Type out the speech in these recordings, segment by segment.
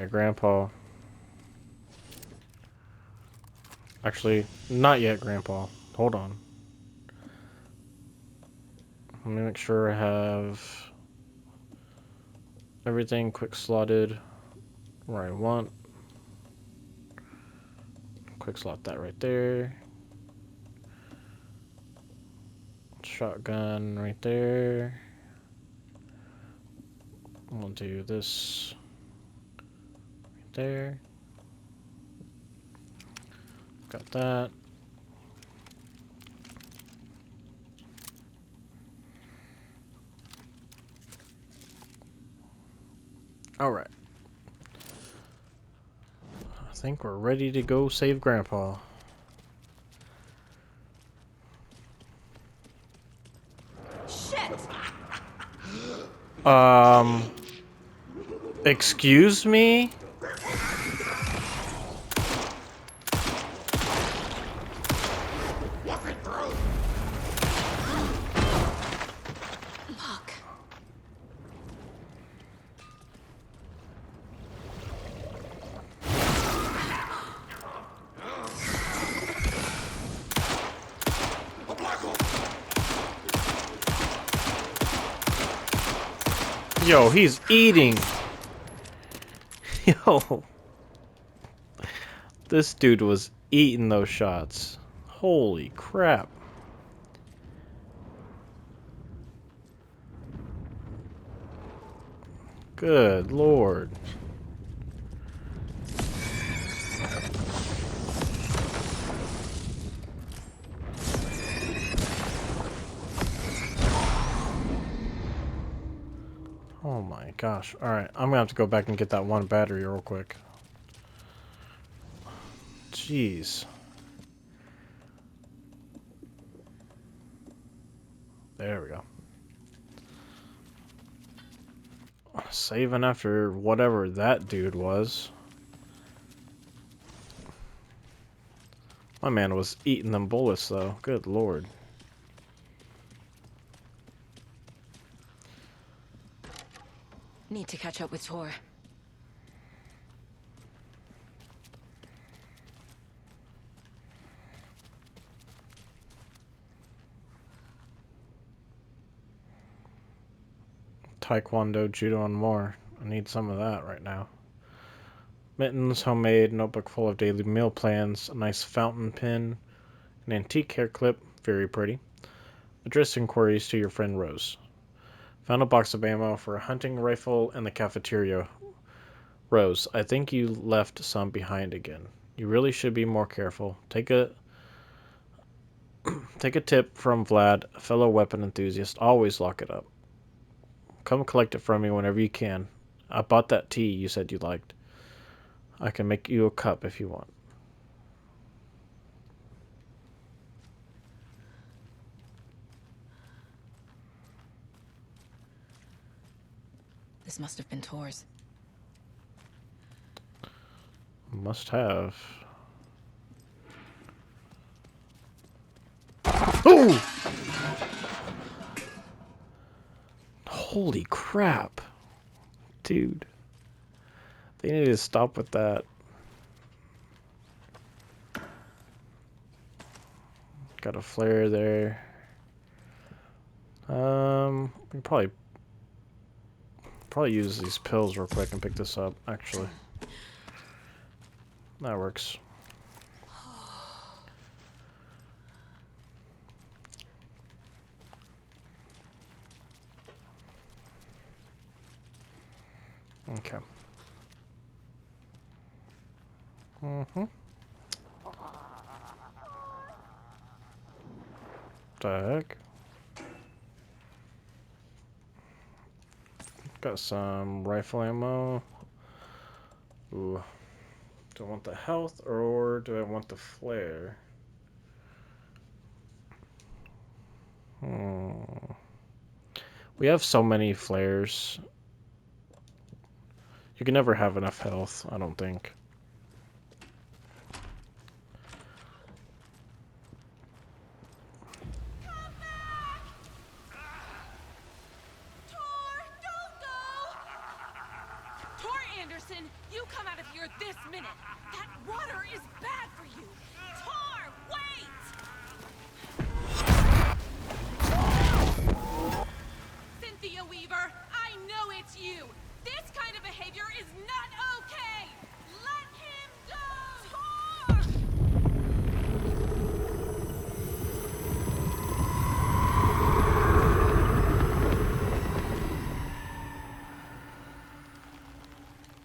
Hey, Grandpa. Actually, not yet, Grandpa. Hold on. Let me make sure I have everything quick slotted where I want. Quick slot that right there. Shotgun right there. We'll do this right there. Got that. Alright. I think we're ready to go save Grandpa. Shit! Excuse me? Fuck. Yo, he's eating. Yo. This dude was eating those shots. Holy crap. Good lord. Oh my gosh. Alright, I'm gonna have to go back and get that one battery real quick. Jeez. There we go. Saving after whatever that dude was. My man was eating them bullets though. Good lord. Need to catch up with Tor. Taekwondo, judo, and more. I need some of that right now. Mittens, homemade, notebook full of daily meal plans, a nice fountain pen, an antique hair clip, very pretty. Address inquiries to your friend Rose. Found a box of ammo for a hunting rifle in the cafeteria. Rose, I think you left some behind again. You really should be more careful. Take a tip from Vlad, a fellow weapon enthusiast. Always lock it up. Come collect it from me whenever you can. I bought that tea you said you liked. I can make you a cup if you want. This must have been Tor's. Must have. Ooh! Holy crap. Dude. They need to stop with that. Got a flare there. We can probably use these pills real quick and pick this up, actually. That works. Okay. Mm-hmm. The heck? Got some rifle ammo. Ooh. Do I want the health or do I want the flare? We have so many flares. You can never have enough health, I don't think. Tor, don't go! Tor Anderson, you this minute! That water is bad for you! Tor, wait! Cynthia Weaver, I know it's you! This kind of behavior is not okay! Let him go! Tor!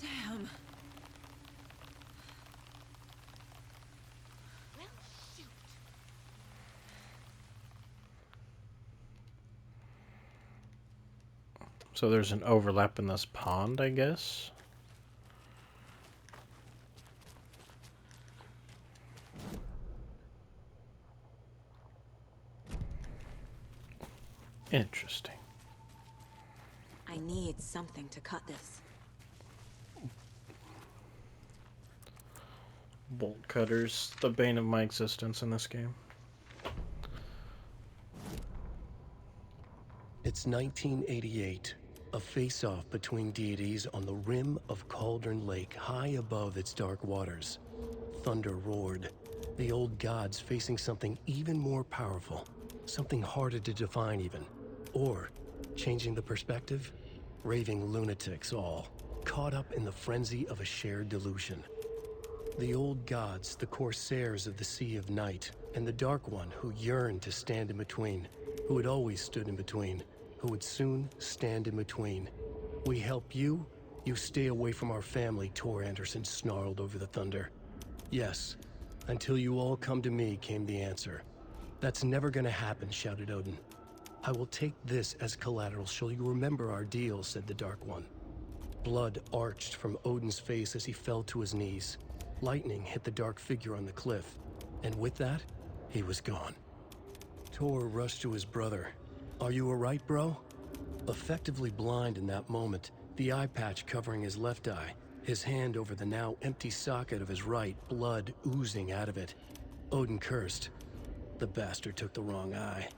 Damn. Well, shoot. So there's an overlap in this pond, I guess. Interesting. I need something to cut this. Bolt cutters, the bane of my existence in this game. It's 1988, a face-off between deities on the rim of Cauldron Lake, high above its dark waters. Thunder roared, the old gods facing something even more powerful, something harder to define even. Or, changing the perspective, raving lunatics all, caught up in the frenzy of a shared delusion. The old gods, the corsairs of the Sea of Night, and the Dark One who yearned to stand in between, who had always stood in between, who would soon stand in between. We help you, you stay away from our family, Tor Anderson snarled over the thunder. Yes, until you all come to me, came the answer. That's never gonna happen, shouted Odin. I will take this as collateral, shall you remember our deal, said the Dark One. Blood arched from Odin's face as he fell to his knees. Lightning hit the dark figure on the cliff, and with that, he was gone. Tor rushed to his brother. Are you alright, bro? Effectively blind in that moment, the eye patch covering his left eye, his hand over the now empty socket of his right, blood oozing out of it. Odin cursed. The bastard took the wrong eye.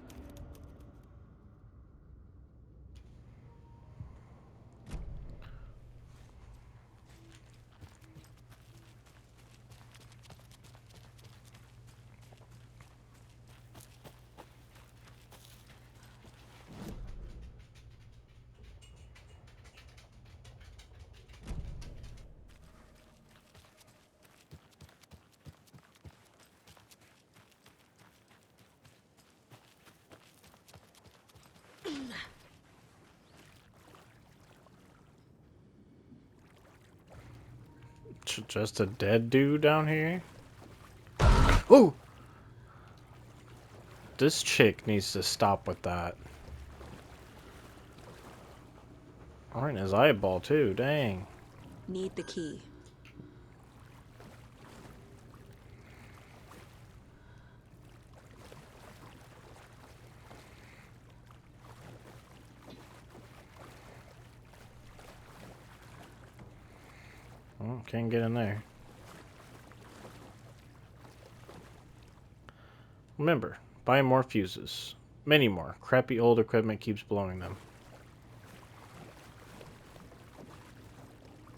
Just a dead dude down here? Oh! This chick needs to stop with that. Right in his eyeball, too. Dang. Need the key. Oh, can't get in there. Remember, buy more fuses. Many more. Crappy old equipment keeps blowing them.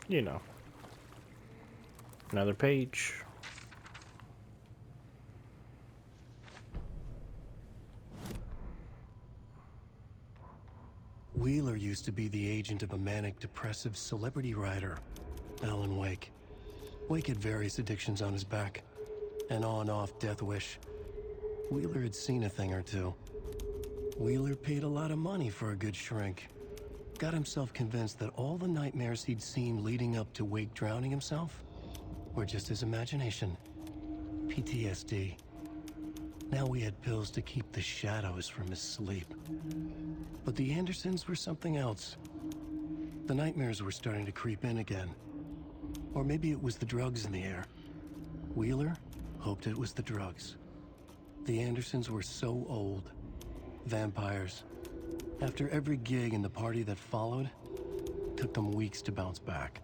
You know. Another page. Wheeler used to be the agent of a manic-depressive celebrity writer, Alan Wake. Wake had various addictions on his back. An on-off death wish. Wheeler had seen a thing or two. Wheeler paid a lot of money for a good shrink. Got himself convinced that all the nightmares he'd seen leading up to Wake drowning himself were just his imagination. PTSD. Now we had pills to keep the shadows from his sleep. But the Andersons were something else. The nightmares were starting to creep in again. Or maybe it was the drugs in the air. Wheeler hoped it was the drugs. The Andersons were so old. Vampires. After every gig and the party that followed, took them weeks to bounce back.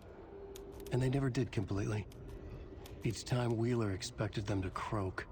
And they never did completely. Each time Wheeler expected them to croak.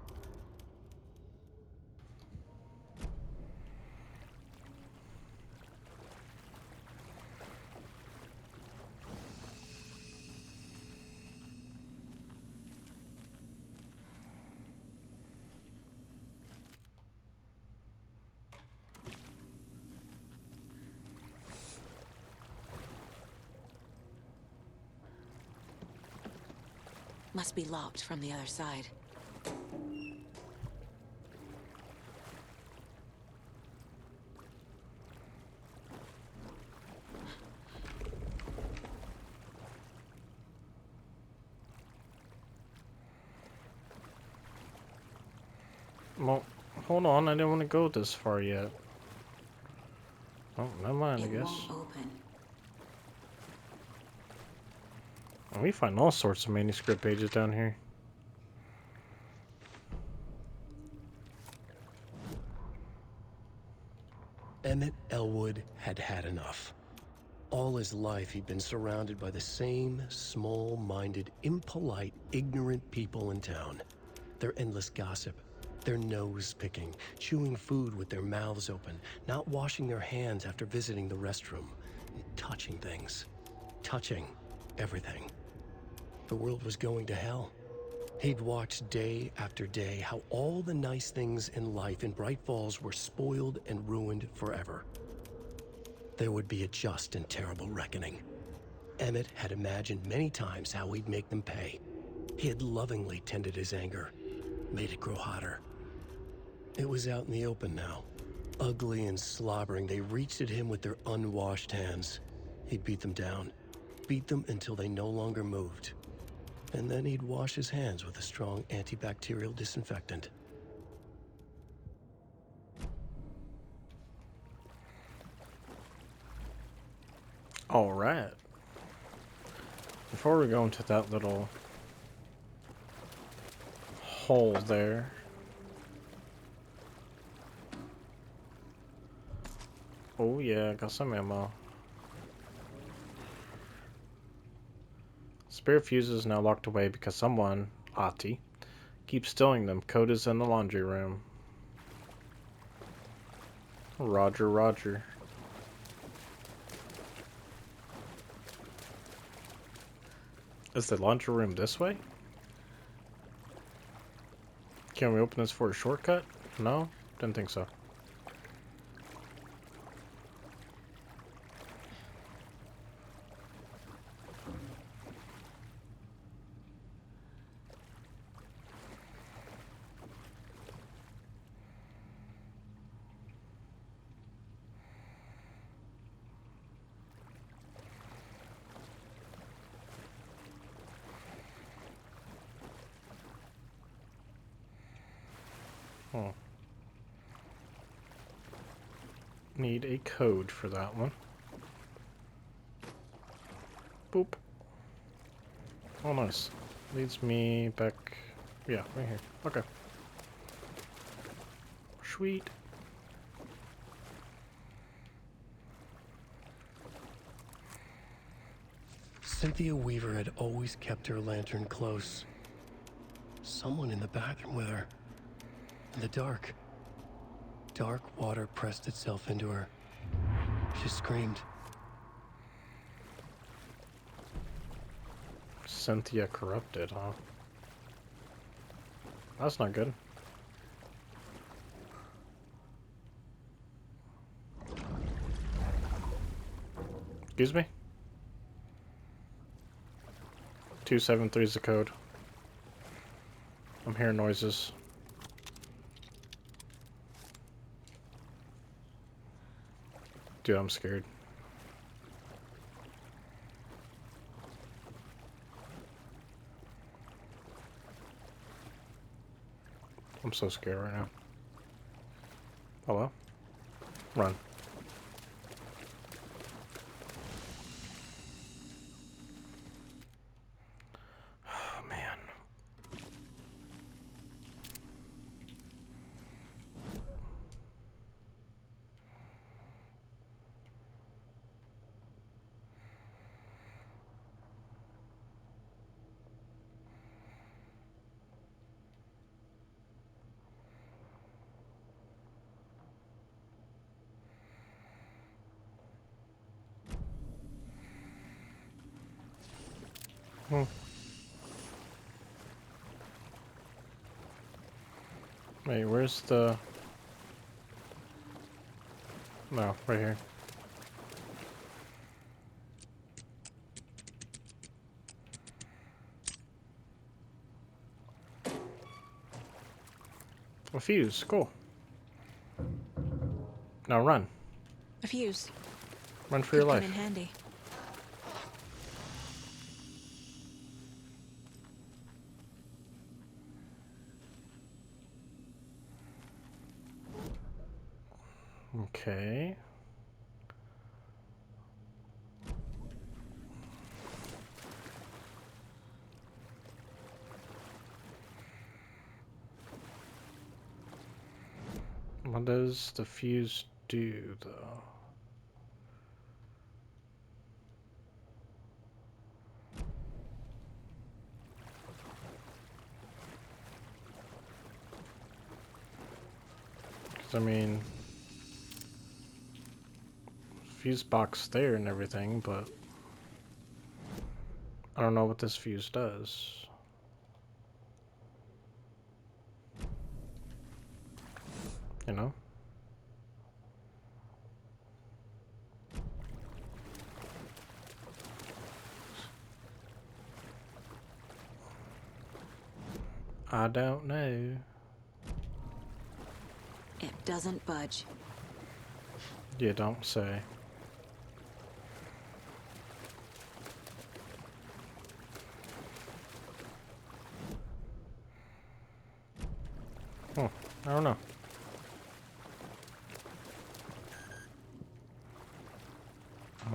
Must be locked from the other side. Well, hold on, I didn't want to go this far yet. Oh, never mind, I It guess. won't open. And we find all sorts of manuscript pages down here. Emmett Elwood had had enough. All his life, he'd been surrounded by the same small-minded, impolite, ignorant people in town. Their endless gossip, their nose-picking, chewing food with their mouths open, not washing their hands after visiting the restroom, and touching things. Touching everything. The world was going to hell. He'd watched day after day how all the nice things in life in Bright Falls were spoiled and ruined forever. There would be a just and terrible reckoning. Emmett had imagined many times how he'd make them pay. He had lovingly tended his anger, made it grow hotter. It was out in the open now. Ugly and slobbering, they reached at him with their unwashed hands. He'd beat them down, beat them until they no longer moved. And then he'd wash his hands with a strong antibacterial disinfectant. Alright. Before we go into that little hole there. Oh yeah, got some ammo. Spare fuse is now locked away because someone, Ati, keeps stealing them. Code is in the laundry room. Roger, roger. Is the laundry room this way? Can we open this for a shortcut? No? Didn't think so. Oh. Need a code for that one. Boop. Oh, nice. Leads me back. Yeah, right here. Okay. Sweet. Cynthia Weaver had always kept her lantern close. Someone in the bathroom with her. In the dark. Dark water pressed itself into her. She screamed. Cynthia corrupted, huh? That's not good. Excuse me? 273 is the code. I'm hearing noises. Dude, I'm scared. I'm so scared right now. Hello? Run. Oh, man. Hmm. Wait, where's the... No, right here. A fuse. Cool. Now run. A fuse. Run for your Could come life. in handy. Okay. What does the fuse do, though? Because, I mean, fuse box there and everything, but I don't know what this fuse does. You know? I don't know. It doesn't budge. You don't say. I don't know.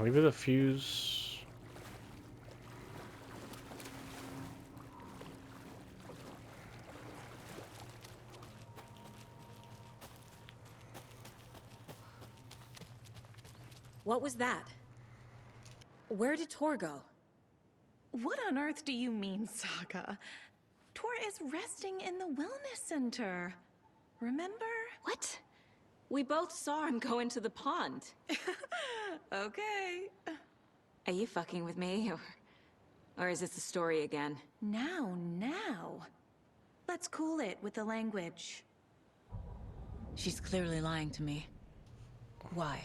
Maybe the fuse. What was that? Where did Tor go? What on earth do you mean, Saga? Tor is resting in the wellness center. Remember? What? We both saw him go into the pond. Okay. Are you fucking with me, or is this the story again? Now. Let's cool it with the language. She's clearly lying to me. Why?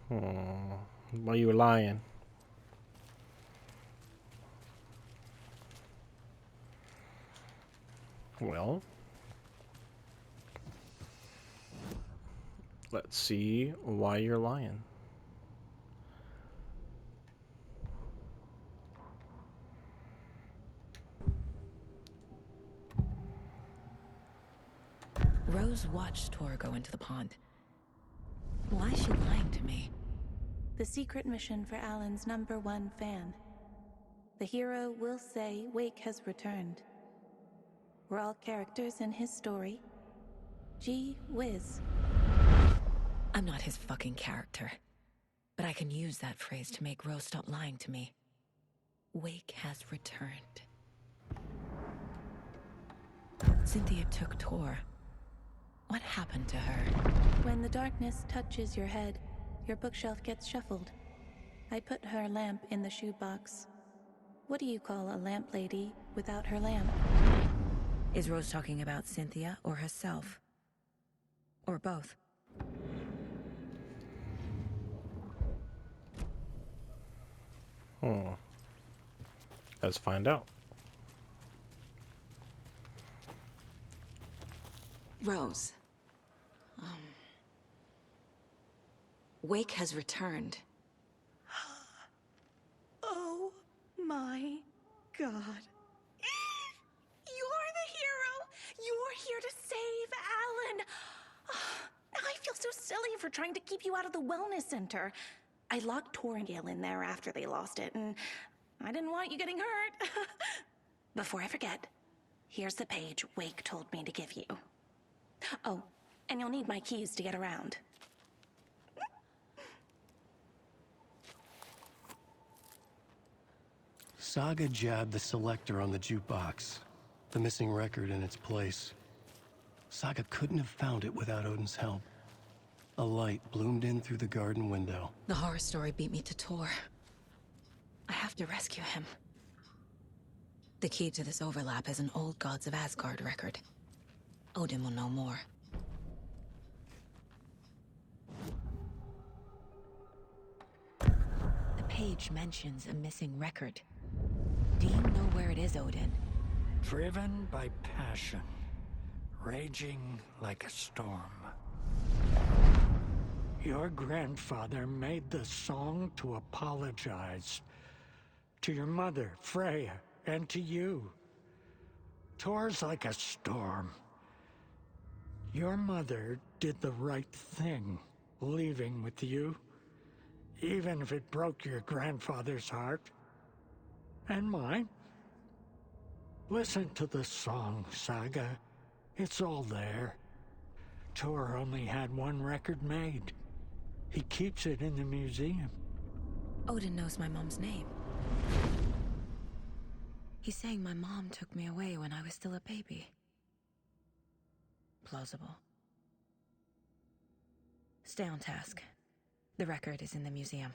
Why you were lying? Well, let's see why you're lying. Rose watched Tor go into the pond. Why is she lying to me? The secret mission for Alan's #1 fan. The hero will say Wake has returned. We're all characters in his story. Gee whiz. I'm not his fucking character. But I can use that phrase to make Rose stop lying to me. Wake has returned. Cynthia took Tor. What happened to her? When the darkness touches your head, your bookshelf gets shuffled. I put her lamp in the shoebox. What do you call a lamp lady without her lamp? Is Rose talking about Cynthia or herself? Or both? Let's find out. Rose. Wake has returned. Oh my god. You're the hero! You're here to save Alan! I feel so silly for trying to keep you out of the wellness center. I locked Tor and Gale in there after they lost it, and I didn't want you getting hurt. Before I forget, here's the page Wake told me to give you. Oh, and you'll need my keys to get around. Saga jabbed the selector on the jukebox, the missing record in its place. Saga couldn't have found it without Odin's help. A light bloomed in through the garden window. The horror story beat me to Tor. I have to rescue him. The key to this overlap is an old Gods of Asgard record. Odin will know more. The page mentions a missing record. Do you know where it is, Odin? Driven by passion, raging like a storm. Your grandfather made the song to apologize to your mother, Freya, and to you. Tor's like a storm. Your mother did the right thing, leaving with you, even if it broke your grandfather's heart. And mine. Listen to the song, Saga. It's all there. Tor only had one record made. He keeps it in the museum. Odin knows my mom's name. He's saying my mom took me away when I was still a baby. Plausible. Stay on task. The record is in the museum.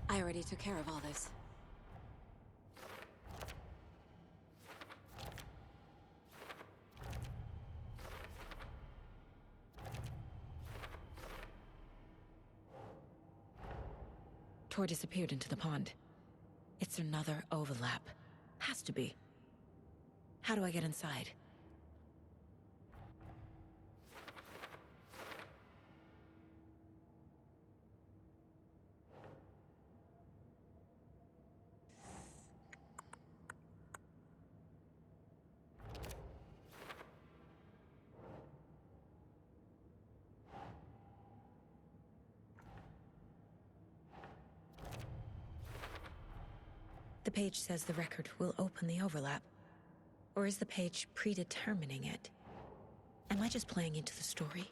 I already took care of all this. Tor disappeared into the pond. It's another overlap. Has to be. How do I get inside? The page says the record will open the overlap. Or is the page predetermining it? Am I just playing into the story?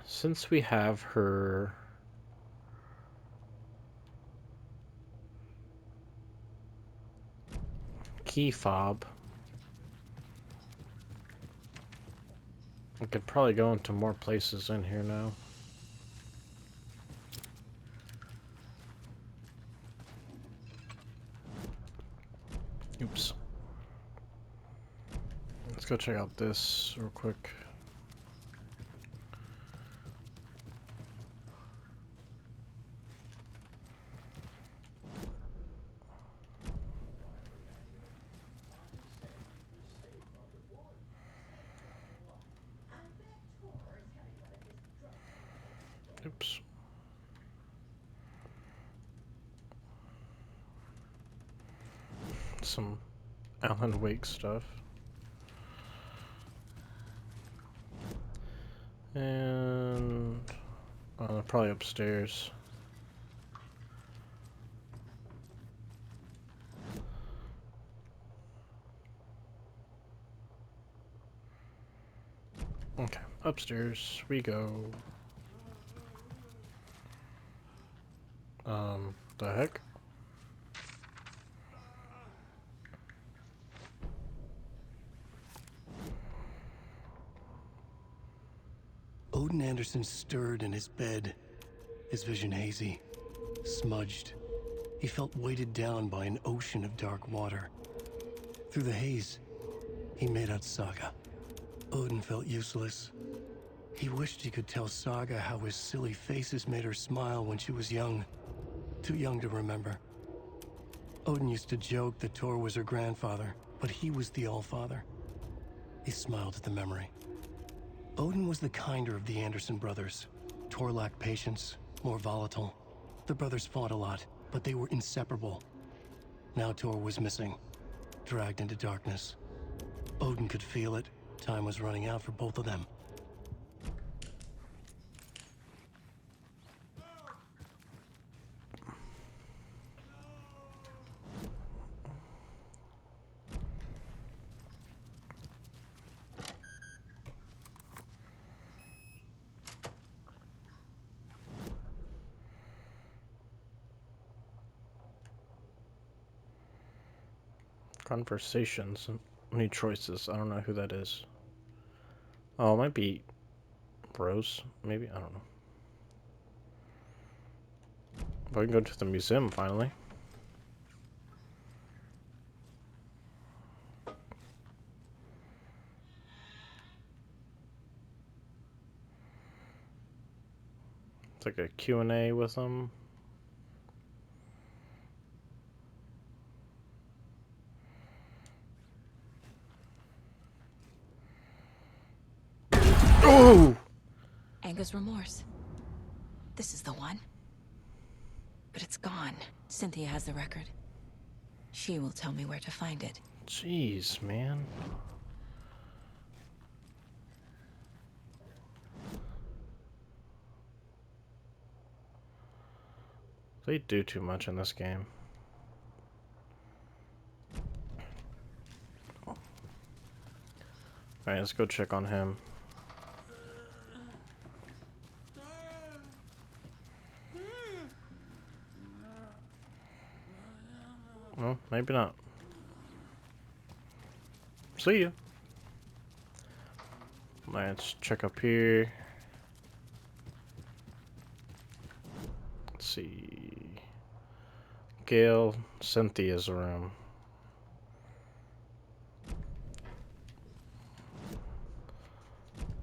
Since we have her key fob, we could probably go into more places in here now. Oops. Let's go check out this real quick. Oops. Some Alan Wake stuff. And probably upstairs. Okay, upstairs we go. The heck? Odin Anderson stirred in his bed, his vision hazy, smudged. He felt weighted down by an ocean of dark water. Through the haze, he made out Saga. Odin felt useless. He wished he could tell Saga how his silly faces made her smile when she was young. Too young to remember. Odin used to joke that Tor was her grandfather, but he was the Allfather. He smiled at the memory. Odin was the kinder of the Anderson brothers. Tor lacked patience, more volatile. The brothers fought a lot, but they were inseparable. Now Tor was missing, dragged into darkness. Odin could feel it. Time was running out for both of them. Conversations. New choices. I don't know who that is. Oh, it might be Rose. Maybe? I don't know. But we can go to the museum finally. It's like a Q&A with them. Oh! Anger's remorse. This is the one. But it's gone. Cynthia has the record. She will tell me where to find it. Jeez, man. They do too much in this game. Alright, let's go check on him. Well, maybe not. See you. Let's check up here. Let's see. Gail, Cynthia's room.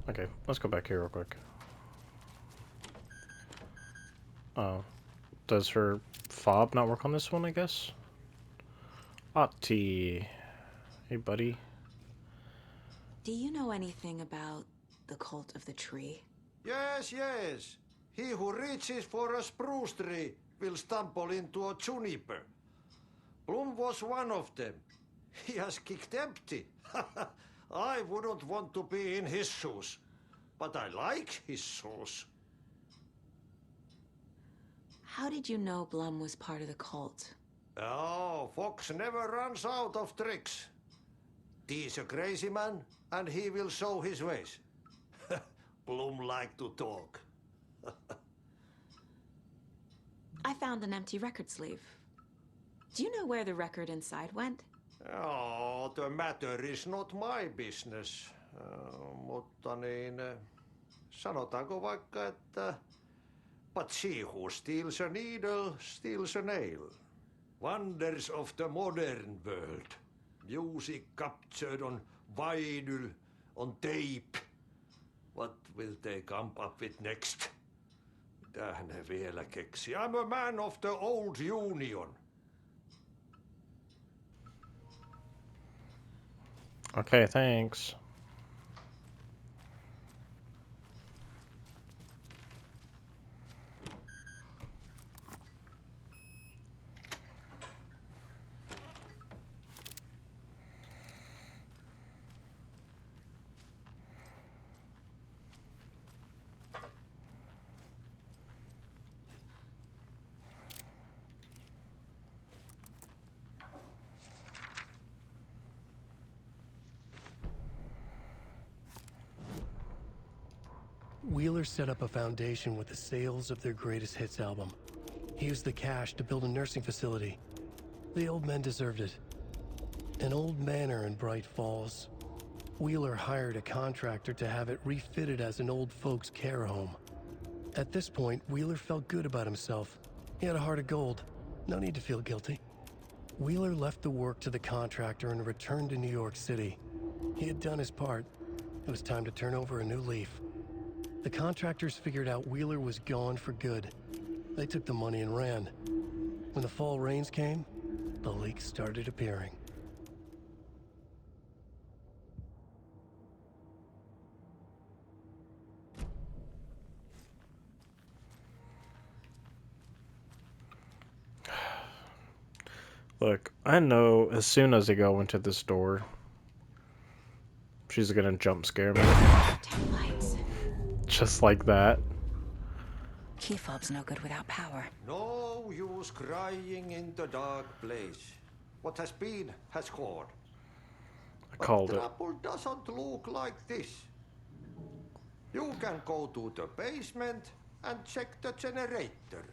Okay, let's go back here real quick. Oh. Does her fob not work on this one, I guess? Ati. Hey, buddy. Do you know anything about the cult of the tree? Yes, yes. He who reaches for a spruce tree will stumble into a juniper. Bloom was one of them. He has kicked empty. I wouldn't want to be in his shoes, but I like his shoes. How did you know Blum was part of the cult? Oh, Fox never runs out of tricks. He's a crazy man, and he will show his ways. Bloom like to talk. I found an empty record sleeve. Do you know where the record inside went? Oh, the matter is not my business. Mutta niin, sanotaanko vaikka, että but she who steals a needle steals a nail. Wonders of the modern world. Music captured on vinyl, on tape. What will they come up with next? Mitä ne vielä keksi? I'm a man of the old union. Okay, thanks. Wheeler set up a foundation with the sales of their greatest hits album. He used the cash to build a nursing facility. The old men deserved it. An old manor in Bright Falls. Wheeler hired a contractor to have it refitted as an old folks' care home. At this point, Wheeler felt good about himself. He had a heart of gold. No need to feel guilty. Wheeler left the work to the contractor and returned to New York City. He had done his part. It was time to turn over a new leaf. The contractors figured out Wheeler was gone for good. They took the money and ran. When the fall rains came, the leaks started appearing. Look, I know as soon as I go into this door, she's gonna jump scare me. Lights. Just like that. Key fob's no good without power. No use crying in the dark place. What has been has gone. I called But it. trouble doesn't look like this. You can go to the basement and check the generator.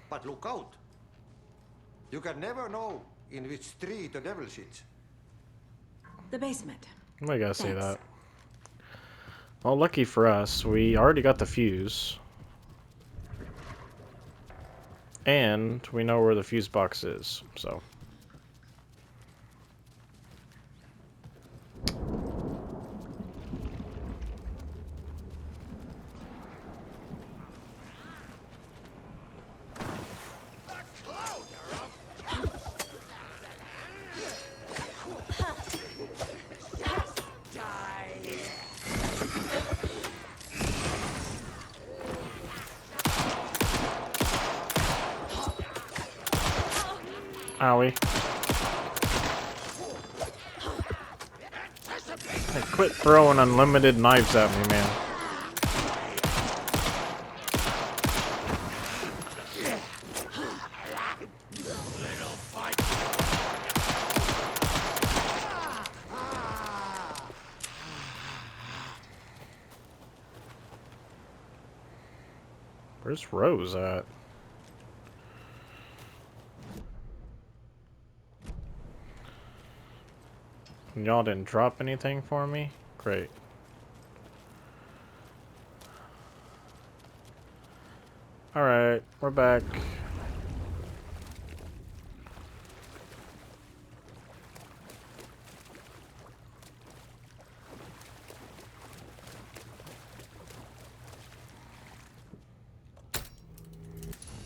But look out. You can never know In which street the devil sits? The basement. I gotta say Thanks. that. Well, lucky for us, we already got the fuse. And we know where the fuse box is, so. Owie. Hey, quit throwing unlimited knives at me, man. Where's Rose at? Y'all didn't drop anything for me? Great. Alright, we're back.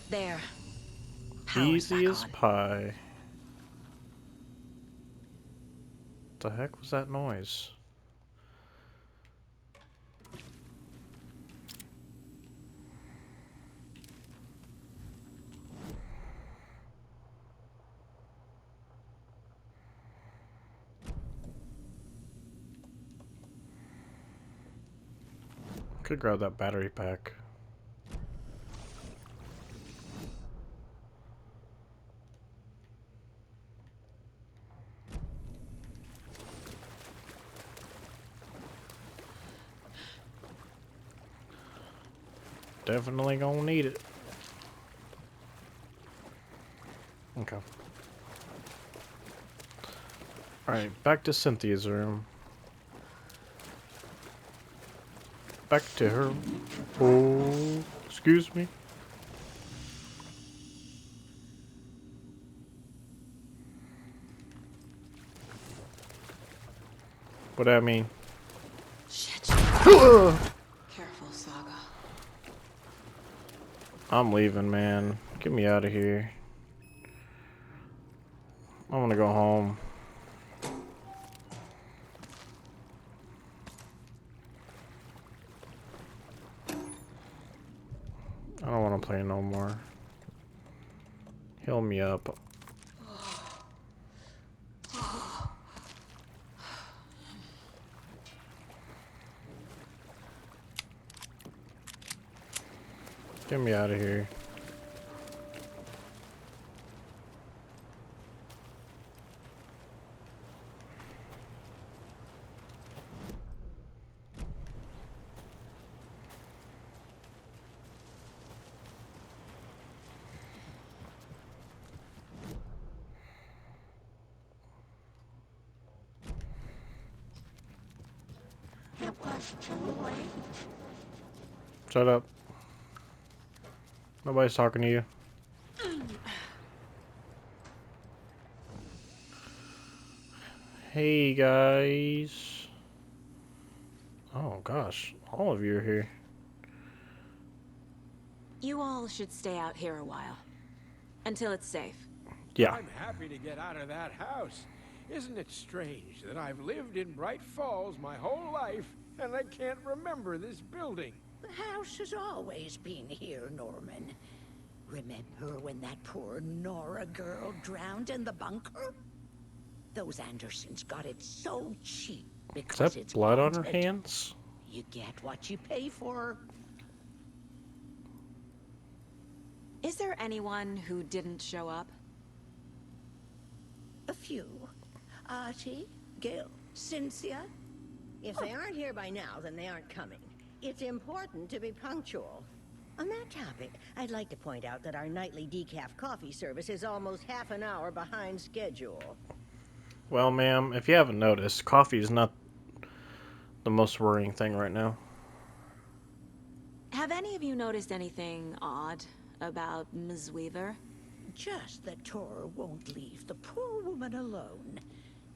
There. Power's Easy back as on. pie. What the heck was that noise? Could grab that battery pack. Definitely gonna need it. Okay. Alright, back to Cynthia's room. Back to her. Oh, excuse me. What do I mean? Shit. Careful, Saga. I'm leaving, man. Get me out of here. I want to go home. I don't want to play no more. Heal me up. Get me out of here. It was too late. Shut up. Nobody's talking to you. Hey guys. Oh gosh, all of you are here. You all should stay out here a while. Until it's safe. Yeah. I'm happy to get out of that house. Isn't it strange that I've lived in Bright Falls my whole life and I can't remember this building? The house has always been here, Norman. Remember when that poor Nora girl drowned in the bunker? Those Andersons got it so cheap Is because that it's blood on her haunted. hands? You get what you pay for. Is there anyone who didn't show up? A few. Artie, Gil, Cynthia. If they aren't here by now, then they aren't coming. It's important to be punctual. On that topic, I'd like to point out that our nightly decaf coffee service is almost half an hour behind schedule. Well, ma'am, if you haven't noticed, coffee is not the most worrying thing right now. Have any of you noticed anything odd about Ms. Weaver? Just that Tor won't leave the poor woman alone.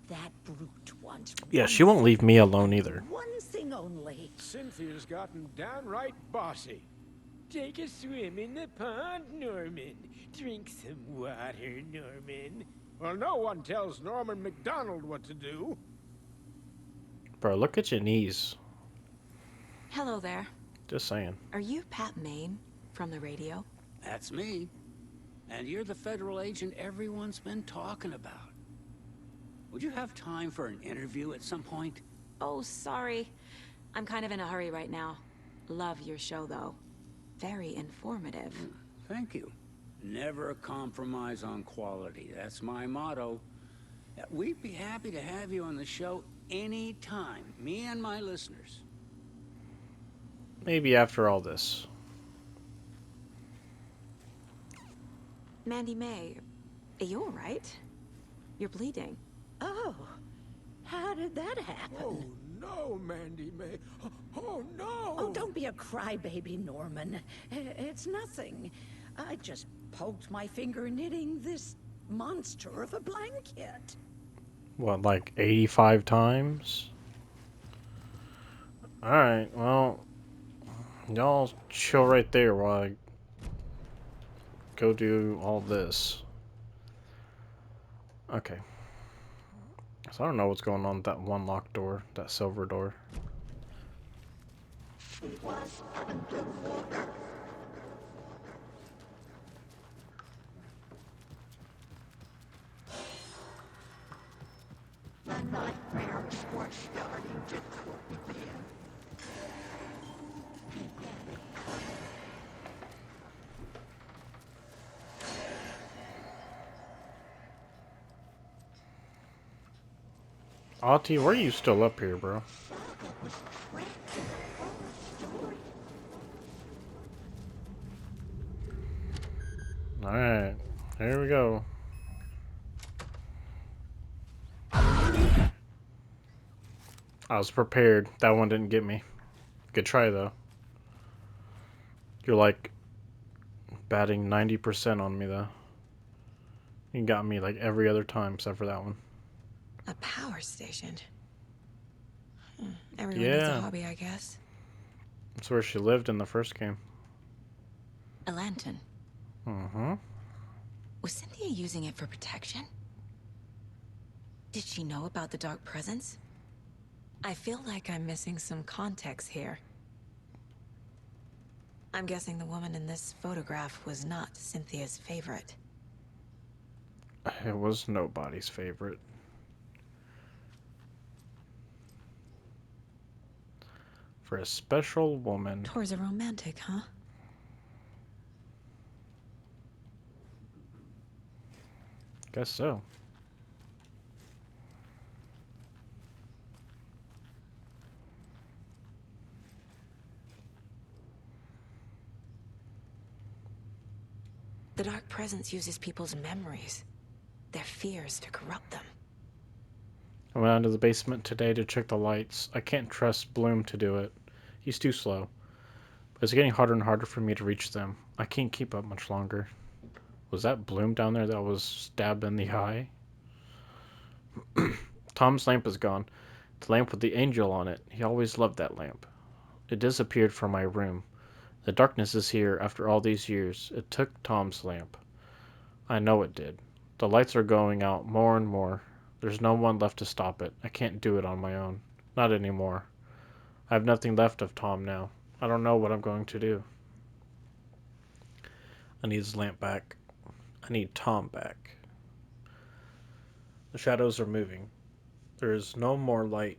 That brute wants Yeah, one she won't leave thing, me alone either. one thing only. Cynthia's gotten downright bossy. Take a swim in the pond, Norman. Drink some water, Norman. Well, no one tells Norman McDonald what to do. Bro, look at your knees. Hello there. Just saying. Are you Pat Maine from the radio? That's me. And you're the federal agent everyone's been talking about. Would you have time for an interview at some point? Oh, sorry. I'm kind of in a hurry right now. Love your show, though. Very informative. Thank you. Never compromise on quality. That's my motto. We'd be happy to have you on the show anytime. Me and my listeners. Maybe after all this. Mandy May, are you alright? You're bleeding. Oh, how did that happen? Oh, no, Mandy May. Oh, no! Oh, don't be a crybaby, Norman. It's nothing. I just poked my finger knitting this monster of a blanket. What, like 85 times? Alright, well, y'all chill right there while I go do all this. Okay. So I don't know what's going on with that one locked door, that silver door. Auntie, why are you still up here, bro? Alright, here we go. I was prepared. That one didn't get me. Good try, though. You're like batting 90% on me, though. You got me like every other time except for that one. A power station. Everyone needs a hobby, I guess. That's where she lived in the first game. A lantern. Mm-hmm. Was Cynthia using it for protection? Did she know about the dark presence? I feel like I'm missing some context here. I'm guessing the woman in this photograph was not Cynthia's favorite. It was nobody's favorite. For a special woman. Tor's a romantic, huh? Guess so. The dark presence uses people's memories, their fears to corrupt them. I went down to the basement today to check the lights. I can't trust Bloom to do it. He's too slow. But it's getting harder and harder for me to reach them. I can't keep up much longer. Was that Bloom down there that was stabbed in the eye? Tom's lamp is gone. The lamp with the angel on it. He always loved that lamp. It disappeared from my room. The darkness is here after all these years. It took Tom's lamp. I know it did. The lights are going out more and more. There's no one left to stop it. I can't do it on my own. Not anymore. I have nothing left of Tom now. I don't know what I'm going to do. I need his lamp back. I need Tom back. The shadows are moving. There is no more light.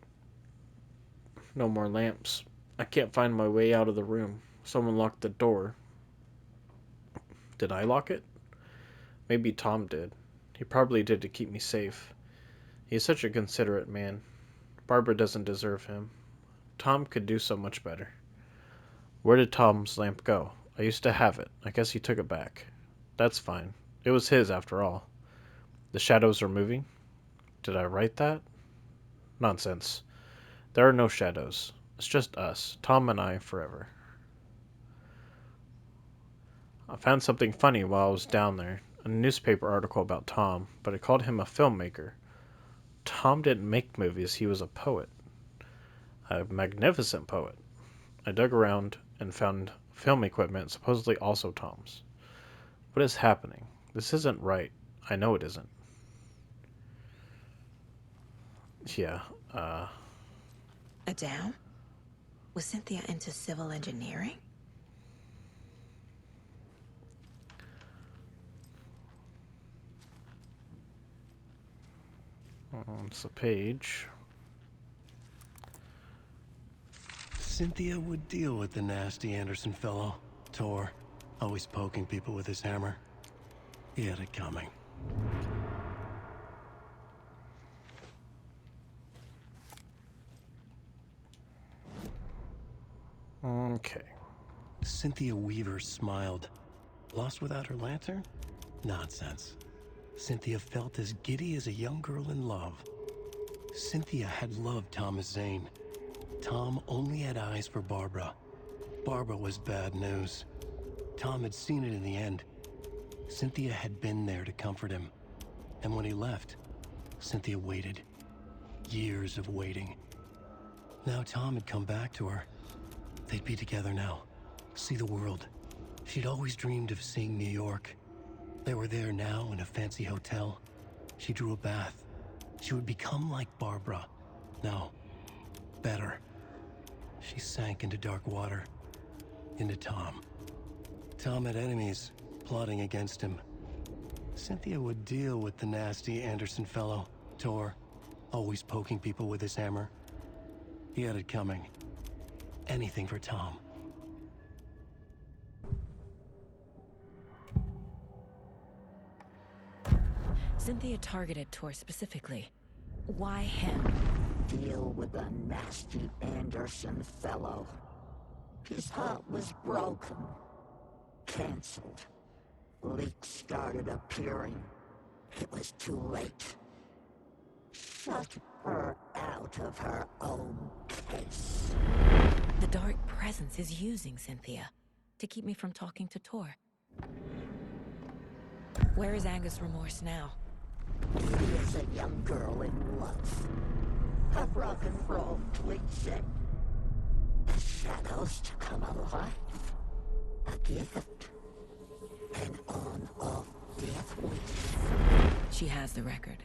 No more lamps. I can't find my way out of the room. Someone locked the door. Did I lock it? Maybe Tom did. He probably did to keep me safe. He's such a considerate man. Barbara doesn't deserve him. Tom could do so much better. Where did Tom's lamp go? I used to have it. I guess he took it back. That's fine. It was his after all. The shadows are moving? Did I write that? Nonsense. There are no shadows. It's just us, Tom and I, forever. I found something funny while I was down there. A newspaper article about Tom, but it called him a filmmaker. Tom didn't make movies, he was a poet. A magnificent poet. I dug around and found film equipment supposedly also Tom's. What is happening? This isn't right. I know it isn't. Yeah, Adam? Was Cynthia into civil engineering? it's a page. Cynthia would deal with the nasty Anderson fellow, Tor, always poking people with his hammer. He had it coming. Okay. Cynthia Weaver smiled. Lost without her lantern? Nonsense. Cynthia felt as giddy as a young girl in love. Cynthia had loved Thomas Zane. Tom only had eyes for Barbara. Barbara was bad news. Tom had seen it in the end. Cynthia had been there to comfort him. And when he left, Cynthia waited. Years of waiting. Now Tom had come back to her. They'd be together now. See the world. She'd always dreamed of seeing New York. They were there now in a fancy hotel. She drew a bath. She would become like Barbara. No, better. She sank into dark water. Into Tom. Tom had enemies plotting against him. Cynthia would deal with the nasty Anderson fellow, Tor, always poking people with his hammer. He had it coming. Anything for Tom. Cynthia targeted Tor specifically. Why him? Deal with the nasty Anderson fellow. His heart was broken. Cancelled. Leaks started appearing. It was too late. Shut her out of her own case. The dark presence is using Cynthia to keep me from talking to Tor. Where is Angus Remorse now? He is a young girl in love. A rock and roll cliche. The shadows to come alive. A gift. An on-off death wish. She has the record.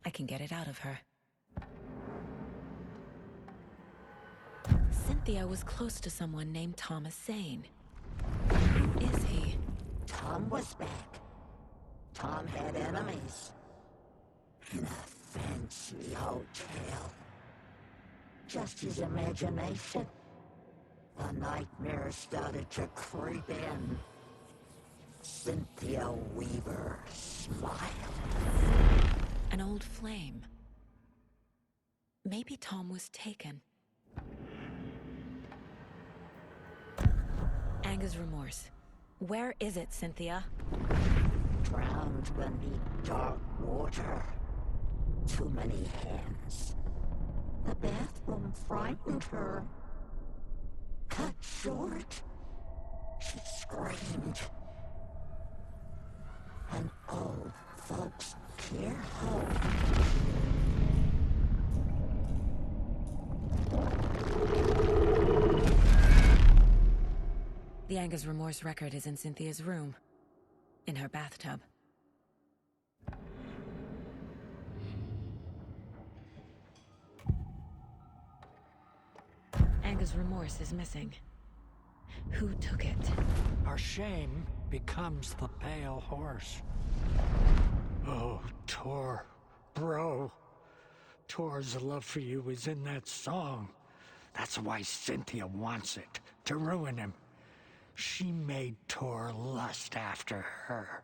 I can get it out of her. Cynthia was close to someone named Thomas Zane. Who is he? Tom was back. Tom had enemies. In a fancy hotel. Just his imagination. The nightmare started to creep in. Cynthia Weaver smiled. An old flame. Maybe Tom was taken. Angus Remorse. Where is it, Cynthia? Drowned beneath dark water. Too many hands. The bathroom frightened her. Cut short. She screamed. An old folks' care home. The Angus Remorse record is in Cynthia's room. In her bathtub. Angus Remorse is missing. Who took it? Our shame becomes the pale horse. Oh, Tor. Bro. Tor's love for you is in that song. That's why Cynthia wants it. To ruin him. She made Tor lust after her.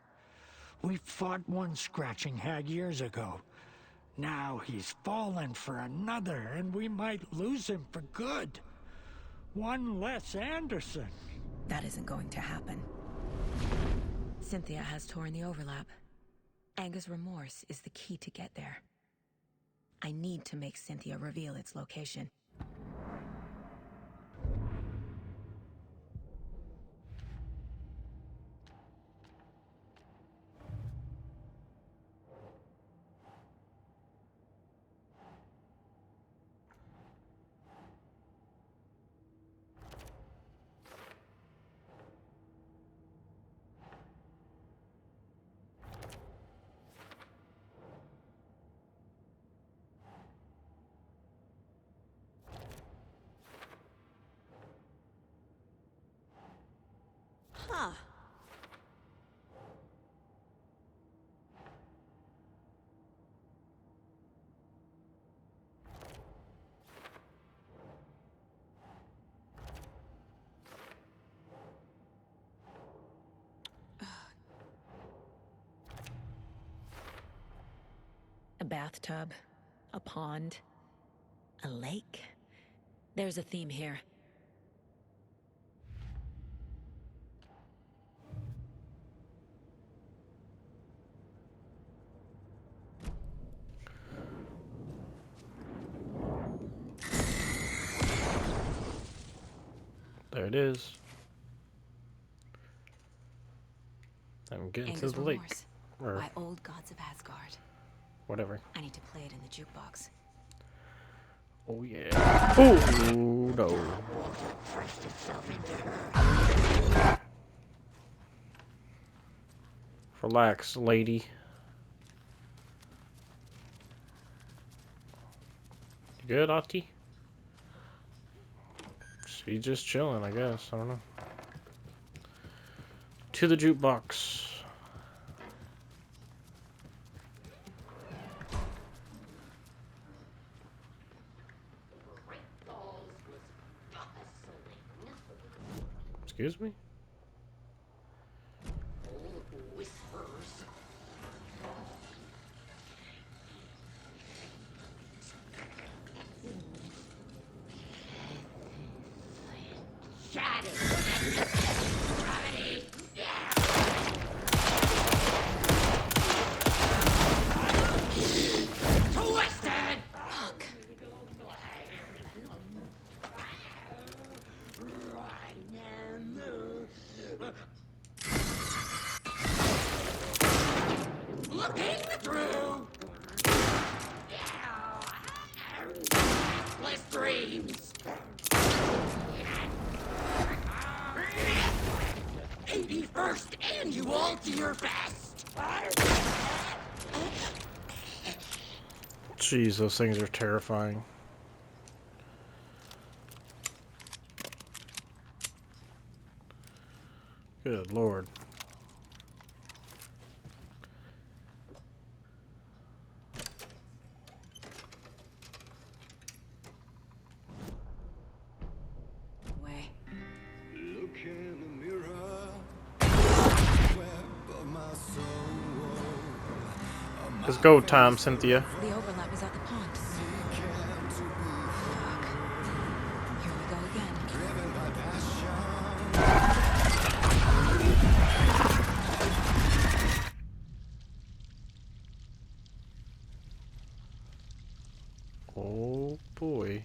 We fought one scratching hag years ago. Now he's fallen for another, and we might lose him for good. One less Anderson. That isn't going to happen. Cynthia has Tor in the overlap. Anga's remorse is the key to get there. I need to make Cynthia reveal its location. Huh. A bathtub, a pond, a lake. There's a theme here. There it is. I'm getting Anga's to the lake. Remorse Or by Old Gods of Asgard. whatever. I need to play it in the jukebox. Oh yeah. Oh no. Relax, lady. You good, Ati? She's just chilling, I guess. I don't know. To the jukebox. Excuse me? Looking through restless dreams. 81st annual Deer Fest. Jeez, those things are terrifying. Good lord. Way. Look in the mirror, web of my soul. Let's go time, Cynthia. The overlap is at the pond. Fuck. Here we go again. Driven by passion. Oh boy.